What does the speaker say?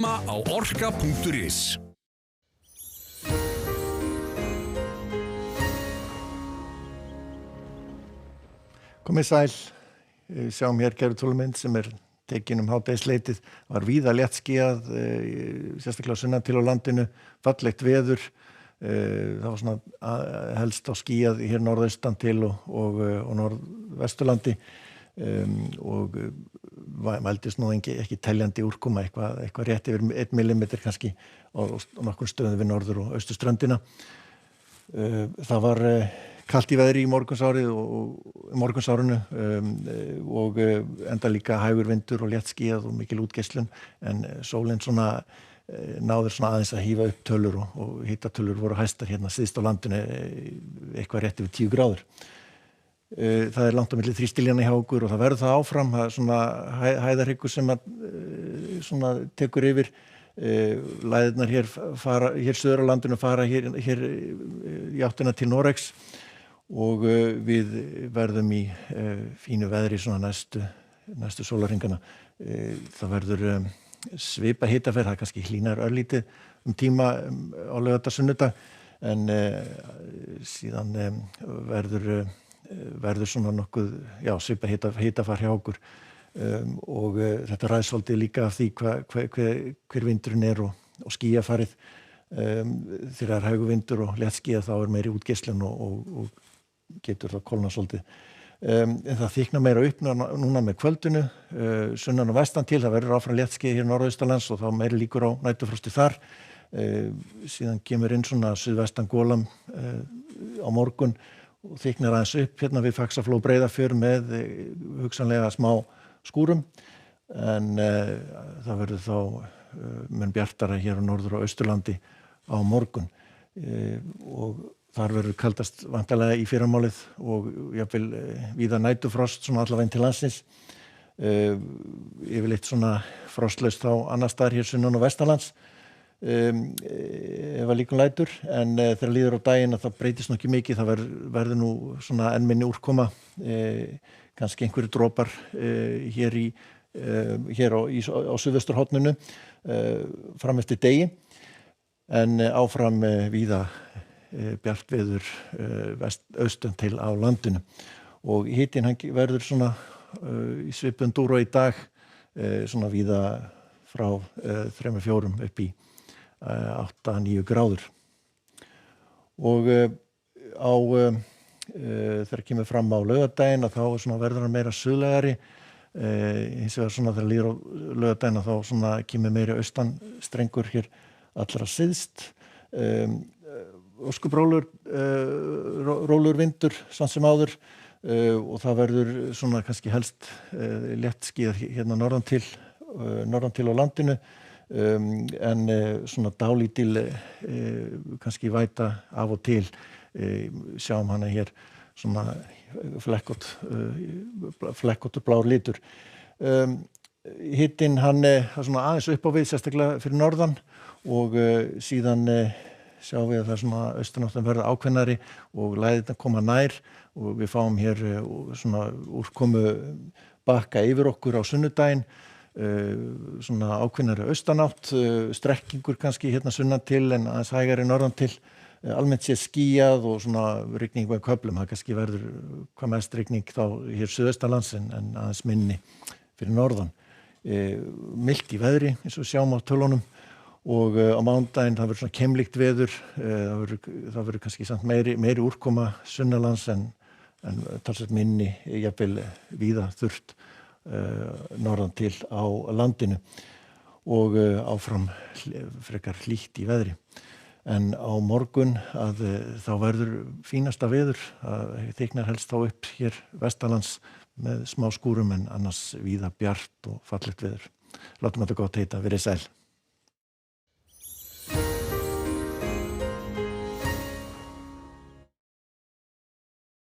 Á orka.is. Komið sæl, sjáum hér gervitólmynd sem tekin hádegisleitið, var víða léttskýjað, sérstaklega sunnan til á landinu, fallegt veður, það var svona helst á skýjað hér norðaustan til og norðvesturlandi og mældist nú ekki teljandi úrkoma, eitthvað rétt yfir 1 millimeter kannski á nokkur stöðum við norður- og austurströndina. Það var kalt í veðri í morgunsárinu og enda líka hægur vindur og léttskýjað og mikil útgeislun en sólin svona náður svona aðeins að hífa upp tölur og hitatölur voru hæstar hérna syðst á landinu eitthvað rétt yfir 10 gráður. Það langt á milli þrýstiljana hjá okkur og það verður það áfram, það svona hæðarhryggur sem svona tekur yfir. Læðirnar hér söður á landinu fara hér í áttina til Noregs og við verðum í fínu veðri svona næstu sólarhringana. Það verður svipað hitaferð, það kannski hlýnar örlítið tíma á laugardag sunnudag en síðan verður svona nokkuð svipað hitafar hjá okkur. Og þetta ræðst svolítið líka af því hver vindurinn og skýjafarið. Þegar það hægur vindur og léttskýjað þá meiri útgeislun og getur það kólnað svolítið. En það þyknar meira upp núna með kvöldinu, sunnan og vestan til, það verður áfram léttskýjað hér norðaustanlands og þá meiri líkur á næturfrosti þar. Síðan kemur inn svona suðvestan golan á morgun og þyknar aðeins upp hérna við Faxaflóa og Breiðafjörð með hugsanlega smá skúrum en það verður þá mun bjartara hér á norður- og austurlandi á morgun og þar verður kaldast vantarlega í fyrramálið og jafnvel víða næturfrost svona allavega til landsins. Yfirleitt svona frostlaust þá annars staðar hér sunnan og vestanlands ef að líkum lætur en þegar líður á daginn að það breytist nú ekki mikið, það verður nú svona enn minni úrkoma, kannski einhverju dropar hér á suðvesturhorninu fram eftir degi en áfram víða bjart veður austan til á landinu og hitinn hann verður svona í svipuðum dúr og í dag svona víða frá 3-4 upp í 8-9 gráður og þegar kemur fram á laugardaginn að þá svona verður hann meira suðlægari hins vegar svona þegar líður á laugardaginn að þá svona kemur meiri austan strengur hér allra syðst óskuprólur vindur samt sem áður og það verður svona kannski helst léttskýjað hérna norðan til á landinu en svona dálítil kannski væta af og til sjáum hana hér svona flekkóttur blár litur. Hitinn hann svona aðeins upp á við sérstaklega fyrir norðan og síðan sjáum við að það svona austurnátt verða ákveðnari og læðirnar koma nær og við fáum hér svona úrkomu bakka yfir okkur á sunnudaginn svona ákveðnari austanátt, strekkingur kannski hérna sunnan til en aðeins hægari norðan til, almennt séð skýjað og svona rigning með köflum, það kannski verður hvað mest rigning þá hér suðaustanlands en aðeins minni fyrir norðan. Milt í veðri eins og sjáum á tölunum og á mánudaginn það verður svona keimlíkt veður, það verður kannski samt meiri úrkoma sunnanlands en talsvert minni jafnvel víða þurrt norðan til á landinu og áfram frekar hlýtt í veðri. En á morgun að þá verður fínasta veður, það þyknar helst þá upp hér vestanlands með smá skúrum en annars víða bjart og fallegt veður. Látum þetta gott heita, verið sæl.